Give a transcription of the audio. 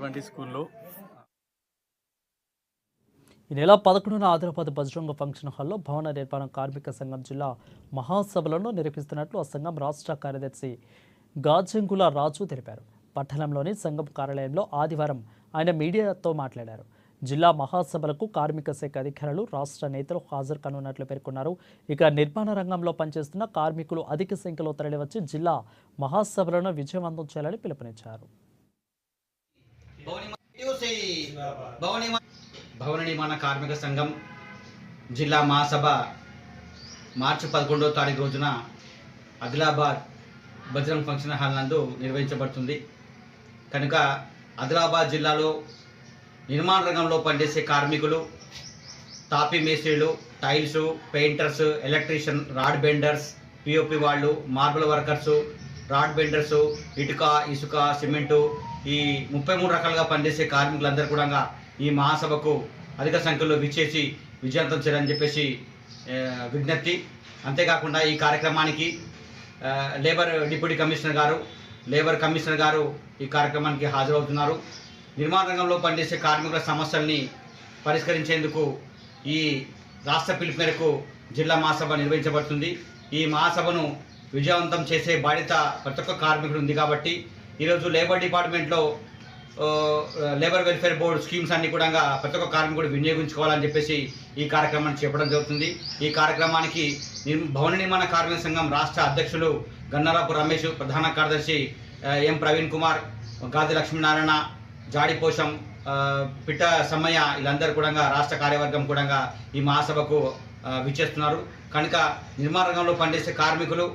ఉన్నటువంటి స్కూల్లో ఈ నెల 11న ఆదిలాబాద్ బజరంగ ఫంక్షన్ హాల్లో భవన నిర్మాణ కార్మిక సంఘం జిల్లా మహాసభలను నిర్వహిస్తున్నట్లు ఆ సంఘం రాష్ట్ర కార్యదర్శి గాజంగుల రాజు తెలిపారు. పట్టణంలోని సంఘం కార్యాలయంలో ఆదివారం ఆయన మీడియాతో మాట్లాడారు. జిల్లా మహాసభలకు కార్మిక శాఖ అధికారులు, రాష్ట్ర నేతలు హాజరు కానున్నట్లు పేర్కొన్నారు. ఇక నిర్మాణ రంగంలో పనిచేస్తున్న కార్మికులు అధిక సంఖ్యలో తరలివచ్చి జిల్లా మహాసభలను విజయవంతం చేయాలని పిలుపునిచ్చారు. భవన నిర్మాణ కార్మిక సంఘం జిల్లా మహాసభ మార్చి 11వ తారీఖు రోజున ఆదిలాబాద్ బజరంగ్ ఫంక్షన్ హాల్ నందు నిర్వహించబడుతుంది. కనుక ఆదిలాబాద్ జిల్లాలో నిర్మాణ రంగంలో పనిచేసే కార్మికులు, తాపీ మేస్త్రీలు, tiles, painters, electrician, rod benders, POP వాళ్ళు, మార్బుల్ వర్కర్సు, రాడ్ బెండర్సు, ఇటుక, ఇసుక, సిమెంటు, ఈ 33 రకాలుగా పనిచేసే కార్మికులందరూ కూడా ఈ మహాసభకు అధిక సంఖ్యలో విచ్చేసి విజయవంతం చేయాలని చెప్పేసి విజ్ఞప్తి. అంతేకాకుండా ఈ కార్యక్రమానికి లేబర్ డిప్యూటీ కమిషనర్ గారు ఈ కార్యక్రమానికి హాజరవుతున్నారు. నిర్మాణ రంగంలో పనిచేసే కార్మికుల సమస్యల్ని పరిష్కరించేందుకు ఈ రాష్ట్ర పిలుపు మేరకు జిల్లా మహాసభ నిర్వహించబడుతుంది. ఈ మహాసభను విజయవంతం చేసే బాధ్యత ప్రతి ఒక్క కార్మికుడు ఉంది. కాబట్టి ఈరోజు లేబర్ డిపార్ట్మెంట్లో లేబర్ వెల్ఫేర్ బోర్డు స్కీమ్స్ అన్ని కూడా ప్రతి ఒక్క కార్మికుడు వినియోగించుకోవాలని చెప్పేసి ఈ కార్యక్రమాన్ని చేపట్టడం జరుగుతుంది. ఈ కార్యక్రమానికి భవన నిర్మాణ కార్మిక సంఘం రాష్ట్ర అధ్యక్షులు గన్నరాపు రమేష్, ప్రధాన కార్యదర్శి ఎం ప్రవీణ్ కుమార్, గాది లక్ష్మీనారాయణ, జాడిపోషం, పిట్ట సమ్మయ్య వీళ్ళందరూ కూడా రాష్ట్ర కార్యవర్గం కూడా ఈ మహాసభకు విచ్చేస్తున్నారు. కనుక నిర్మాణ రంగంలో పనిచేసే కార్మికులు